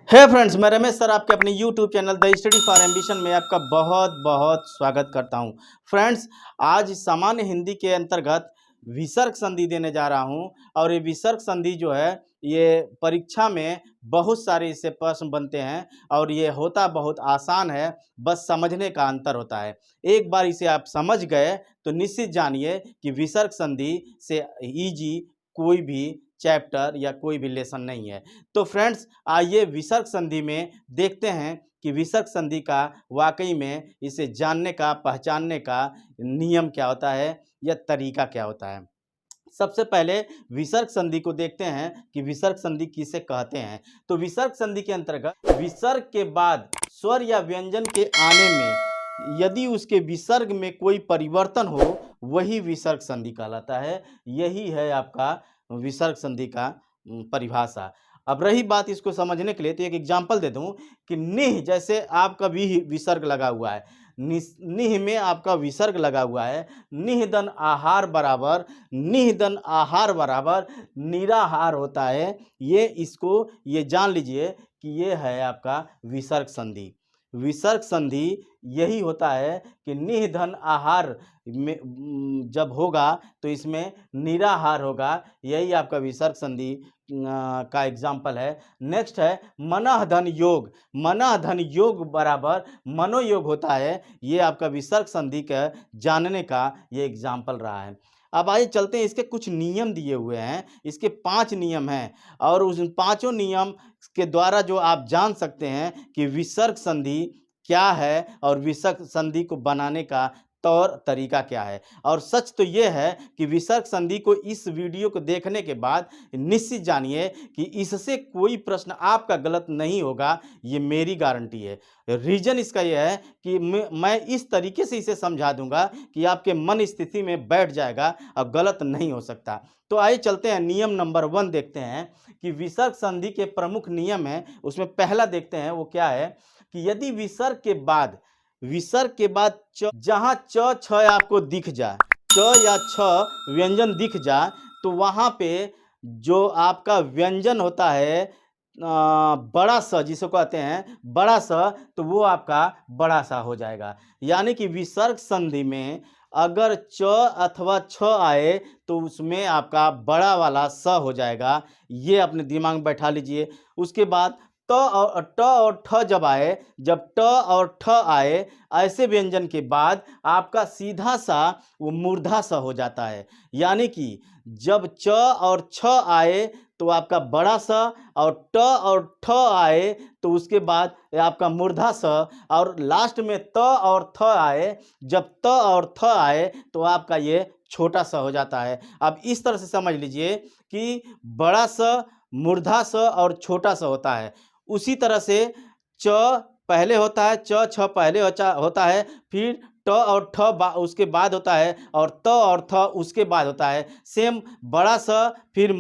हे friends, मैं Ramesh sir आपके अपने YouTube channel the study for ambition में आपका बहुत बहुत स्वागत करता हूं। फ्रेंड्स, आज सामान्य हिंदी के अंतर्गत विसर्ग संधि देने जा रहा हूं और ये विसर्ग संधि जो है ये परीक्षा में बहुत सारे इससे प्रश्न बनते हैं और ये होता बहुत आसान है, बस समझने का अंतर होता है। एक बार इसे आप समझ गए तो निश्चित जानिए कि विसर्ग संधि से इजी कोई भी चैप्टर या कोई भी लेसन नहीं है। तो फ्रेंड्स, आइए विसर्ग संधि में देखते हैं कि विसर्ग संधि का वाकई में इसे जानने का, पहचानने का नियम क्या होता है या तरीका क्या होता है। सबसे पहले विसर्ग संधि को देखते हैं कि विसर्ग संधि किसे कहते हैं। तो विसर्ग संधि के अंतर्गत विसर्ग के बाद स्वर या व्यंजन के आने में यदि उसके विसर्ग में कोई परिवर्तन हो, वही विसर्ग संधि कहलाता है। यही है आपका विसर्ग संधि का परिभाषा। अब रही बात इसको समझने के लिए, तो एक एग्जांपल दे दूं कि निह, जैसे आपका भी विसर्ग लगा हुआ है, निह में आपका विसर्ग लगा हुआ है। निहदन आहार बराबर, निहदन आहार बराबर निराहार होता है। ये जान लीजिए कि ये है आपका विसर्ग संधि। विसर्ग संधि यही होता है कि निधन आहार में जब होगा तो इसमें निराहार होगा। यही आपका विसर्ग संधि का एग्जाम्पल है। नेक्स्ट है मनः धन योग। मनः धन योग बराबर मनोयोग होता है। ये आपका विसर्ग संधि का जानने का ये एग्जाम्पल रहा है। अब आइए चलते हैं, इसके कुछ नियम दिए हुए हैं। इसके 5 नियम हैं और उस पांचों नियम के द्वारा जो आप जान सकते हैं कि विसर्ग संधि क्या है और विसर्ग संधि को बनाने का तौर तरीका क्या है। और सच तो ये है कि विसर्ग संधि को इस वीडियो को देखने के बाद निश्चित जानिए कि इससे कोई प्रश्न आपका गलत नहीं होगा, ये मेरी गारंटी है। रीजन इसका यह है कि मैं इस तरीके से इसे समझा दूंगा कि आपके मन स्थिति में बैठ जाएगा और गलत नहीं हो सकता। तो आइए चलते हैं, नियम नंबर 1 देखते हैं कि विसर्ग संधि के प्रमुख नियम हैं। उसमें पहला देखते हैं वो क्या है कि यदि विसर्ग के बाद जहां च छ आपको दिख जाए, च या छ व्यंजन दिख जाए, तो वहां पे जो आपका व्यंजन होता है बड़ा स, जिसको कहते हैं बड़ा स, तो वो आपका बड़ा सा हो जाएगा। यानी कि विसर्ग संधि में अगर च अथवा छ आए तो उसमें आपका बड़ा वाला स हो जाएगा। ये अपने दिमाग में बैठा लीजिए। उसके बाद ट और ठ जब ट और ठ आए, ऐसे व्यंजन के बाद आपका सीधा सा वो मूर्धा सा हो जाता है। यानी कि जब च और छ आए तो आपका बड़ा सा, और ट और ठ आए तो उसके बाद आपका मूर्धा सा, और लास्ट में त और थ आए, जब त और थ आए तो आपका ये छोटा सा हो जाता है। अब इस तरह से समझ लीजिए कि बड़ा सा, मूर्धा सा और छोटा सा होता है। उसी तरह से च पहले होता है, च छ पहले होता है, फिर ट और ठ उसके बाद होता है, और त और थ उसके बाद होता है। सेम बड़ा सा, फिर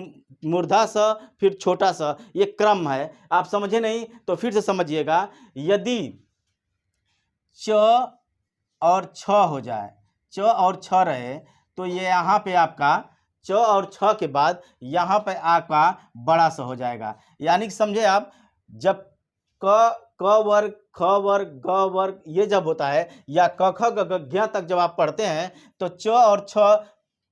मूर्धा सा, फिर छोटा सा, ये क्रम है। आप समझे नहीं तो फिर से समझिएगा। यदि च और छ हो जाए, च और छ रहे, तो ये यहाँ पे आपका च और छ के बाद यहाँ पे आपका बड़ा सा हो जाएगा। यानी कि समझे आप, जब क वर्ग, ख वर्ग, ग वर्ग ये जब होता है, या क ख ग घ ज्ञ तक जब आप पढ़ते हैं, तो च और छ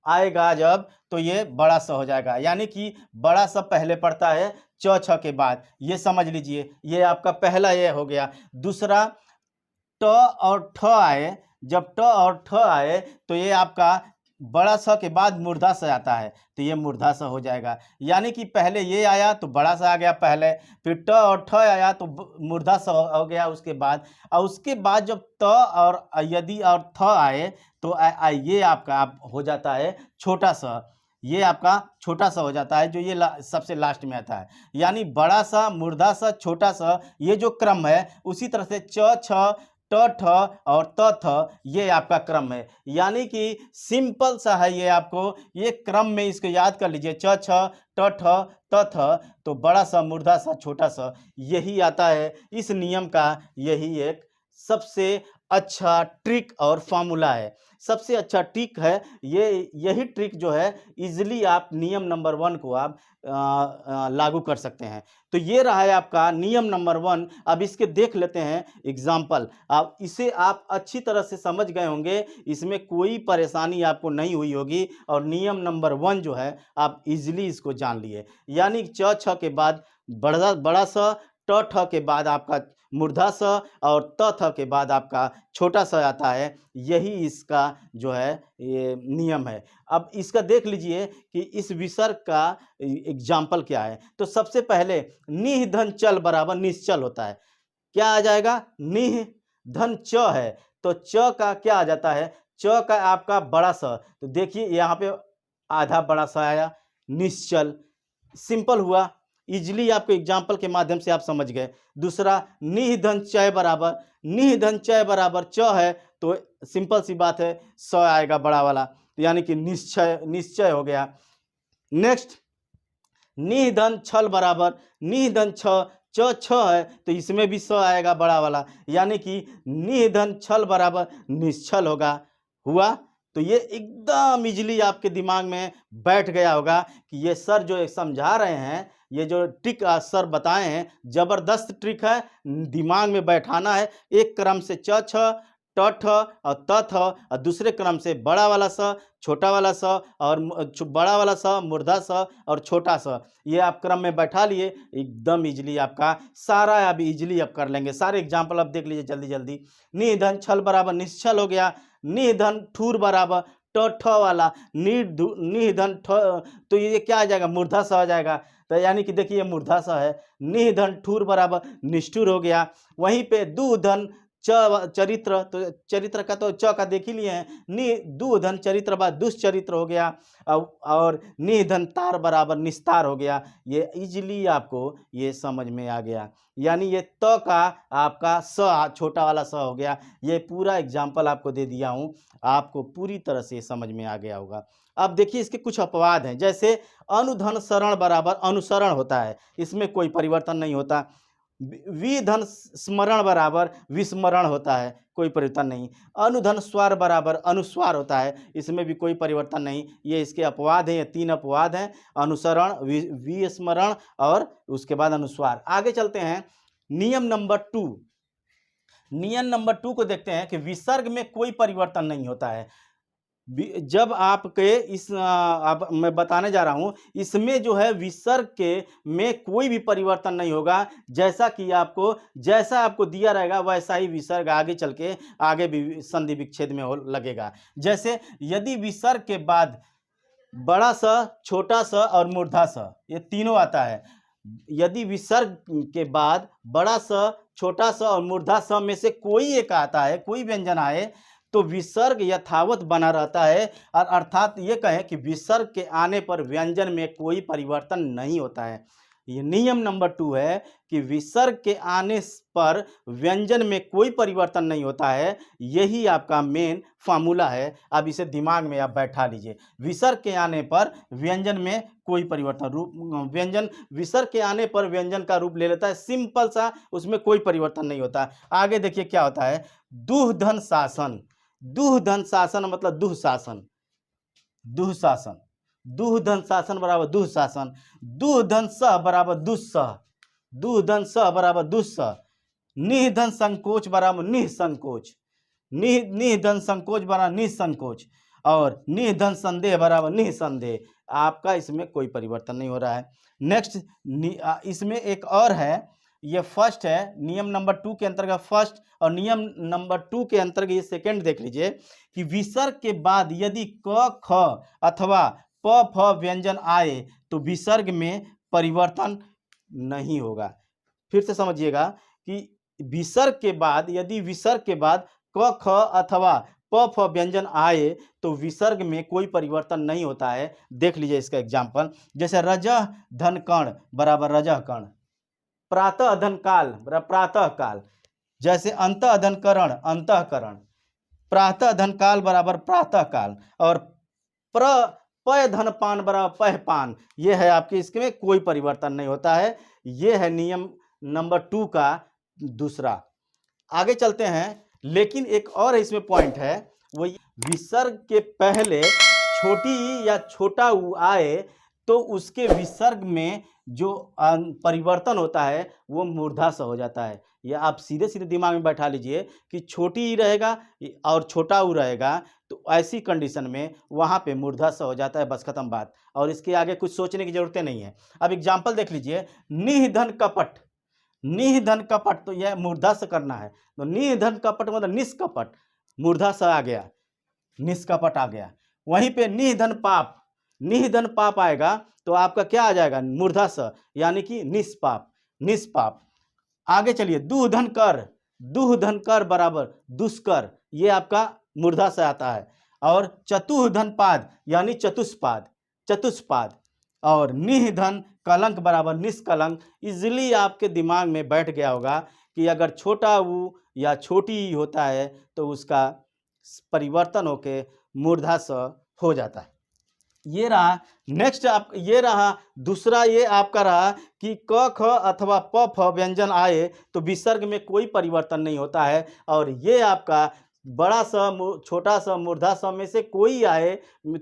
आएगा जब, तो ये बड़ा सा हो जाएगा। यानी कि बड़ा सा पहले पड़ता है च छ के बाद। ये समझ लीजिए, ये आपका पहला ये हो गया। दूसरा, ट और ठ आए, जब ट और ठ आए तो ये आपका बड़ा सा के बाद मूर्धा सा आता है, तो ये मूर्धा सा हो जाएगा। यानी कि पहले ये आया तो बड़ा सा आ गया पहले, फिर ट और ठ आया तो मूर्धा सा हो गया उसके बाद, और उसके बाद जब त और यदि और थ आए तो ये आपका हो जाता है छोटा सा। ये आपका छोटा सा हो जाता है, जो ये सबसे लास्ट में आता है। यानी बड़ा सा, मूर्धा सा, छोटा सा, ये जो क्रम है, उसी तरह से च छ, ट ठ और त थ, ये आपका क्रम है। यानी कि सिंपल सा है ये, आपको ये क्रम में इसको याद कर लीजिए। च छ, ट ठ, त थ, तो बड़ा सा, मूर्धा सा, छोटा सा, यही आता है। इस नियम का यही एक सबसे अच्छा ट्रिक और फार्मूला है। सबसे अच्छा ट्रिक है यही ट्रिक जो है इजीली आप नियम नंबर 1 को आप लागू कर सकते हैं। तो ये रहा है आपका नियम नंबर 1। अब इसके देख लेते हैं एग्जाम्पल। आप इसे आप अच्छी तरह से समझ गए होंगे, इसमें कोई परेशानी आपको नहीं हुई होगी और नियम नंबर 1 जो है आप इजीली इसको जान लिए। यानी च छ के बाद बड़ा बड़ा स, ट ठ के बाद आपका मूर्धा स और त थ के बाद आपका छोटा स आता है। यही इसका जो है ये नियम है। अब इसका देख लीजिए कि इस विसर्ग का एग्जाम्पल क्या है। तो सबसे पहले निह धन चल बराबर निश्चल होता है। क्या आ जाएगा? निह धन च है तो च का क्या आ जाता है? च का आपका बड़ा स। तो देखिए यहाँ पे आधा बड़ा सा आया, निश्चल। सिंपल हुआ, इजली आपको एग्जाम्पल के माध्यम से आप समझ गए। दूसरा निह धन चय बराबर, निह धन चय बराबर च है तो सिंपल सी बात है स आएगा बड़ा वाला, यानी कि निश्चय निश्चय हो गया। नेक्स्ट निह धन छल बराबर निह धन छ, च छ है तो इसमें भी स आएगा बड़ा वाला, यानी कि निह धन छल बराबर निश्चल होगा। हुआ तो ये एकदम इजीली आपके दिमाग में बैठ गया होगा कि ये सर जो समझा रहे हैं, ये जो ट्रिक सर बताए हैं, जबरदस्त ट्रिक है। दिमाग में बैठाना है। एक क्रम से च छ, ट ठ और त थ और दूसरे क्रम से बड़ा वाला स, छोटा वाला स और बड़ा वाला स, मूर्धा स और छोटा स। ये आप क्रम में बैठा लिए, एकदम इजीली आपका सारा आप इजीली आप कर लेंगे। सारे एग्जाम्पल आप देख लीजिए जल्दी जल्दी। निह धन छल बराबर निश्चल हो गया। निह धन ठूर बराबर ट ठ वाला निह धन ठ, तो ये क्या आ जाएगा? मूर्धा स आ जाएगा। तो यानी कि देखिए मूर्धा स है। निह धन ठूर बराबर निष्ठुर हो गया। वहीं पे दू धन चरित्र, तो चरित्र का तो च का देख ही लिए हैं। नि दू धन चरित्र बाद दुष्चरित्र हो गया और निह धन तार बराबर निस्तार हो गया। ये इजीली आपको ये समझ में आ गया। यानी ये त का आपका स छोटा वाला स हो गया। ये पूरा एग्जाम्पल आपको दे दिया हूँ, आपको पूरी तरह से समझ में आ गया होगा। अब देखिए इसके कुछ अपवाद हैं, जैसे अनुधन शरण बराबर अनुसरण होता है, इसमें कोई परिवर्तन नहीं होता। विधन स्मरण बराबर विस्मरण होता है, कोई परिवर्तन नहीं। अनुधन स्वर बराबर अनुस्वार होता है, इसमें भी कोई परिवर्तन नहीं। ये इसके अपवाद हैं, ये 3 अपवाद हैं, अनुसरण, विस्मरण और उसके बाद अनुस्वार। आगे चलते हैं नियम नंबर 2। नियम नंबर 2 को देखते हैं कि विसर्ग में कोई परिवर्तन नहीं होता है। जब आपके अब मैं बताने जा रहा हूं, इसमें जो है विसर्ग के में कोई भी परिवर्तन नहीं होगा। जैसा आपको दिया रहेगा वैसा ही विसर्ग आगे चल के आगे भी संधि विच्छेद में लगेगा। जैसे यदि विसर्ग के बाद बड़ा स, छोटा स और मूर्धा स, ये तीनों आता है। यदि विसर्ग के बाद बड़ा स, छोटा स और मूर्धा स में से कोई एक आता है, कोई व्यंजन आए, तो विसर्ग यथावत बना रहता है। और अर्थात ये कहें कि विसर्ग के आने पर व्यंजन में कोई परिवर्तन नहीं होता है। ये नियम नंबर 2 है कि विसर्ग के आने पर व्यंजन में कोई परिवर्तन नहीं होता है। यही आपका मेन फार्मूला है। अब इसे दिमाग में आप बैठा लीजिए। विसर्ग के आने पर व्यंजन में कोई परिवर्तन, व्यंजन विसर्ग के आने पर व्यंजन का रूप ले लेता है, सिंपल सा, उसमें कोई परिवर्तन नहीं होता। आगे देखिए क्या होता है, दुह धन शासन। दुह धन शासन मतलब दुःशासन, दुःशासन, दुह धन शासन बराबर दुःशासन। दुह धन सह बराबर दुस्सह, दुह धन सह बराबर दुस्सह। निह धन संकोच बराबर निःसंकोच, निह धन संकोच बराबर निःसंकोच और निह धन संदेह बराबर निःसंदेह। आपका इसमें कोई परिवर्तन नहीं हो रहा है। नेक्स्ट इसमें एक और है, ये फर्स्ट है, नियम नंबर 2 के अंतर्गत फर्स्ट, और नियम नंबर 2 के अंतर्गत ये सेकंड देख लीजिए कि विसर्ग के बाद यदि क ख अथवा प फ व्यंजन आए तो विसर्ग में परिवर्तन नहीं होगा। फिर से समझिएगा कि विसर्ग के बाद यदि विसर्ग के बाद क ख अथवा प फ व्यंजन आए तो विसर्ग में कोई परिवर्तन नहीं होता है। देख लीजिए इसका एग्जाम्पल, जैसे रजह धन कर्ण बराबर रजह कर्ण, प्रातः अधन काल बराबर प्रातः काल, जैसे अंत अधन करण अंतःकरण, प्रातः धन काल बराबर प्रातः काल और पय धन पान बराबर पह पान। ये है आपके, इसमें कोई परिवर्तन नहीं होता है। ये है नियम नंबर 2 का दूसरा। आगे चलते हैं, लेकिन एक और इसमें पॉइंट है, वो विसर्ग के पहले छोटी ई या छोटा ऊ आए तो उसके विसर्ग में जो परिवर्तन होता है वो मूर्धा स हो जाता है। ये आप सीधे सीधे दिमाग में बैठा लीजिए कि छोटी ई रहेगा और छोटा ऊ रहेगा, तो ऐसी कंडीशन में वहाँ पे मूर्धा स हो जाता है, बस खत्म बात। और इसके आगे कुछ सोचने की जरूरत नहीं है। अब एग्जाम्पल देख लीजिए, निधन कपट। निधन कपट, तो यह मूर्धा स करना है, तो निधन कपट मतलब निष्कपट, मूर्धा स आ गया, निष्कपट आ गया। वहीं पे निधन पाप, निधन पाप आएगा तो आपका क्या आ जाएगा, मूर्धा स, यानी कि निष्पाप, निष्पाप। आगे चलिए, दुहधन कर, दुहधन कर बराबर दुष्कर, ये आपका मूर्धा से आता है। और चतुर्धन पाद यानी चतुष्पाद, चतुष्पाद। और निधन कलंक बराबर निष्कलंक। इजिली आपके दिमाग में बैठ गया होगा कि अगर छोटा ऊ या छोटी ई होता है तो उसका परिवर्तन होके मूर्धा स हो जाता है। ये रहा नेक्स्ट, आप ये रहा दूसरा, ये आपका रहा कि क ख अथवा प फ व्यंजन आए तो विसर्ग में कोई परिवर्तन नहीं होता है। और ये आपका बड़ा स छोटा सा मूर्धा स में से कोई आए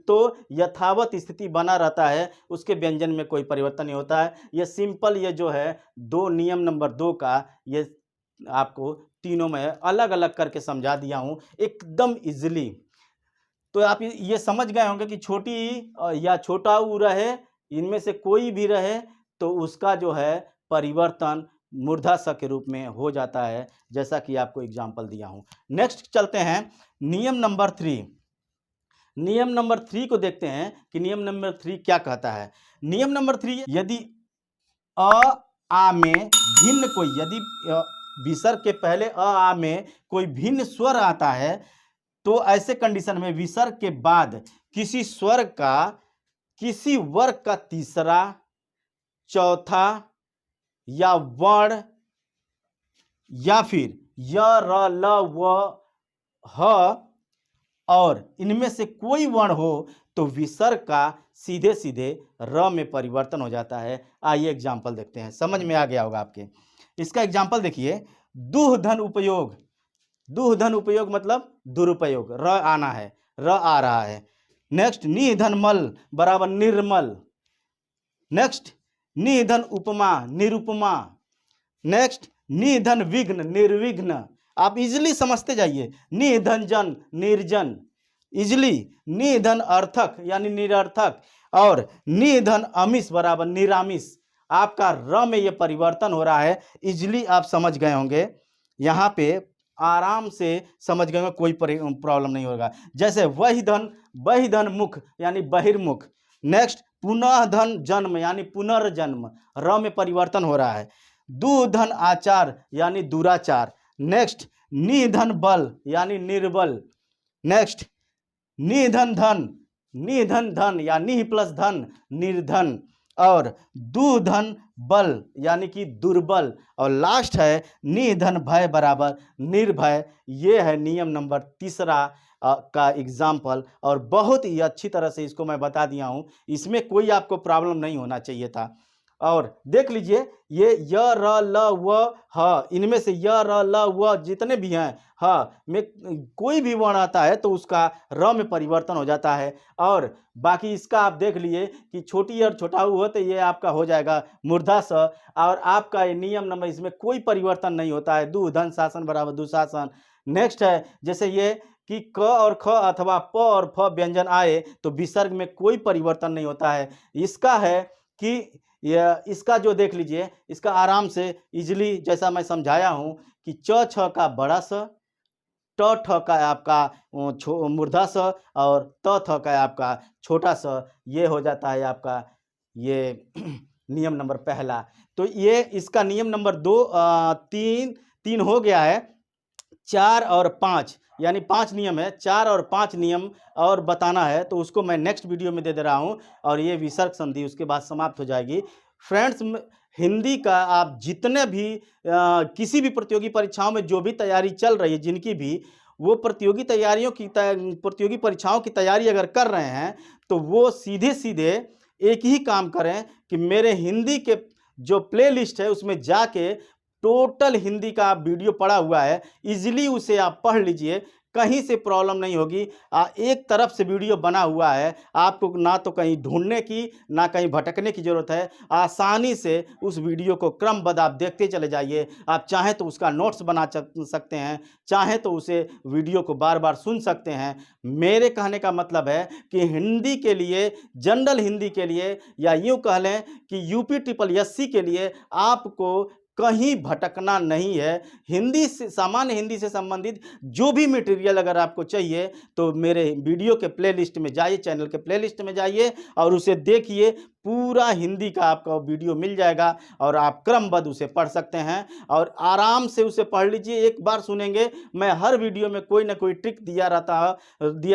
तो यथावत स्थिति बना रहता है, उसके व्यंजन में कोई परिवर्तन नहीं होता है। ये सिंपल, ये जो है नियम नंबर 2 का, ये आपको तीनों में अलग अलग करके समझा दिया हूँ एकदम इजीली। तो आप ये समझ गए होंगे कि छोटी ई या छोटा ऊ रहे, इनमें से कोई भी रहे तो उसका जो है परिवर्तन मूर्धा स के रूप में हो जाता है, जैसा कि आपको एग्जाम्पल दिया हूँ। नेक्स्ट चलते हैं नियम नंबर 3। नियम नंबर 3 को देखते हैं कि नियम नंबर 3 क्या कहता है। नियम नंबर 3, यदि आ में भिन्न कोई, यदि विसर्ग के पहले आ में कोई भिन्न स्वर आता है तो ऐसे कंडीशन में विसर्ग के बाद किसी स्वर का किसी वर्ग का तीसरा, चौथा या वर्ण या फिर य र ल व ह और इनमें से कोई वर्ण हो तो विसर्ग का सीधे सीधे र में परिवर्तन हो जाता है। आइए एग्जाम्पल देखते हैं, समझ में आ गया होगा आपके। इसका एग्जाम्पल देखिए, दुहधन उपयोग, दुहधन उपयोग मतलब दुरुपयोग, र आना है, र आ रहा है। नेक्स्ट, निधन मल बराबर निर्मल। नेक्स्ट, निधन उपमा निरुपमा। नेक्स्ट, निधन विघ्न निर्विघ्न। आप इजिली समझते जाइए, निधन जन निर्जन, इजिली। निधन अर्थक यानी निरर्थक। और निधन अमिष बराबर निरामिष। आपका र में ये परिवर्तन हो रहा है, इजिली आप समझ गए होंगे, यहाँ पे आराम से समझ गए, कोई प्रॉब्लम नहीं होगा। जैसे वही धन मुख यानी बहिर्मुख। नेक्स्ट, पुनः धन जन्म यानी पुनर्जन्म, र में परिवर्तन हो रहा है। दुधन आचार यानी दुराचार। नेक्स्ट, निधन बल यानी निर्बल। नेक्स्ट, निधन धन, निधन धन या निह प्लस धन निर्धन। और दुधन बल यानी कि दुर्बल। और लास्ट है निधन भय बराबर निर्भय। ये है नियम नंबर 3 का एग्जाम्पल, और बहुत ही अच्छी तरह से इसको मैं बता दिया हूँ, इसमें कोई आपको प्रॉब्लम नहीं होना चाहिए था। और देख लीजिए, ये य र ल व ह, इनमें से य र ल व जितने भी हैं ह में कोई भी वर्ण आता है तो उसका र में परिवर्तन हो जाता है। और बाकी इसका आप देख लिए कि छोटी और छोटा ऊ हो तो ये आपका हो जाएगा मूर्धा स। और आपका ये नियम नंबर, इसमें कोई परिवर्तन नहीं होता है, दुधन शासन बराबर दुशासन। नेक्स्ट है, जैसे ये कि क और ख अथवा प और फ व्यंजन आए तो विसर्ग में कोई परिवर्तन नहीं होता है। इसका है कि इसका जो देख लीजिए, इसका आराम से इजिली जैसा मैं समझाया हूँ कि च छ का बड़ा स, ट ठ का आपका मूर्धा स और त थ का आपका छोटा स, ये हो जाता है आपका ये नियम नंबर 1। तो ये इसका नियम नंबर 2 3 हो गया है। 4 और 5 यानी 5 नियम है, 4 और 5 नियम और बताना है तो उसको मैं नेक्स्ट वीडियो में दे रहा हूँ। और ये विसर्ग संधि उसके बाद समाप्त हो जाएगी। फ्रेंड्स, हिंदी का आप जितने भी किसी भी प्रतियोगी परीक्षाओं में जो भी तैयारी चल रही है, जिनकी भी वो प्रतियोगी परीक्षाओं की तैयारी अगर कर रहे हैं तो वो सीधे सीधे एक ही काम करें कि मेरे हिंदी के जो प्लेलिस्ट है उसमें जाके टोटल हिंदी का वीडियो पड़ा हुआ है, इजीली उसे आप पढ़ लीजिए, कहीं से प्रॉब्लम नहीं होगी। एक तरफ से वीडियो बना हुआ है, आपको ना तो कहीं ढूंढने की ना कहीं भटकने की ज़रूरत है। आसानी से उस वीडियो को क्रमबद्ध आप देखते चले जाइए। आप चाहें तो उसका नोट्स बना सकते हैं, चाहें तो उसे वीडियो को बार बार सुन सकते हैं। मेरे कहने का मतलब है कि हिंदी के लिए, जनरल हिंदी के लिए, या यूँ कह लें कि यूपी ट्रिपल एससी के लिए आपको कहीं भटकना नहीं है। हिंदी से, सामान्य हिंदी से संबंधित जो भी मटेरियल अगर आपको चाहिए तो मेरे वीडियो के प्लेलिस्ट में जाइए, चैनल के प्लेलिस्ट में जाइए और उसे देखिए। पूरा हिंदी का आपका वीडियो मिल जाएगा और आप क्रमबद्ध उसे पढ़ सकते हैं और आराम से उसे पढ़ लीजिए। एक बार सुनेंगे, मैं हर वीडियो में कोई ना कोई ट्रिक दिया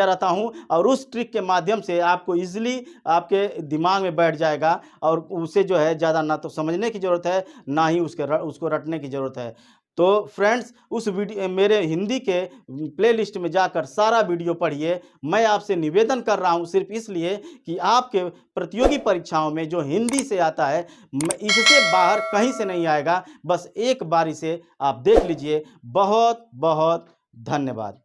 रहता हूं और उस ट्रिक के माध्यम से आपको ईजिली आपके दिमाग में बैठ जाएगा और उसे जो है ज़्यादा ना तो समझने की ज़रूरत है, ना ही उसको रटने की ज़रूरत है। तो फ्रेंड्स, उस वीडियो मेरे हिंदी के प्लेलिस्ट में जाकर सारा वीडियो पढ़िए। मैं आपसे निवेदन कर रहा हूं सिर्फ इसलिए कि आपके प्रतियोगी परीक्षाओं में जो हिंदी से आता है, इससे बाहर कहीं से नहीं आएगा। बस एक बार इसे आप देख लीजिए। बहुत बहुत धन्यवाद।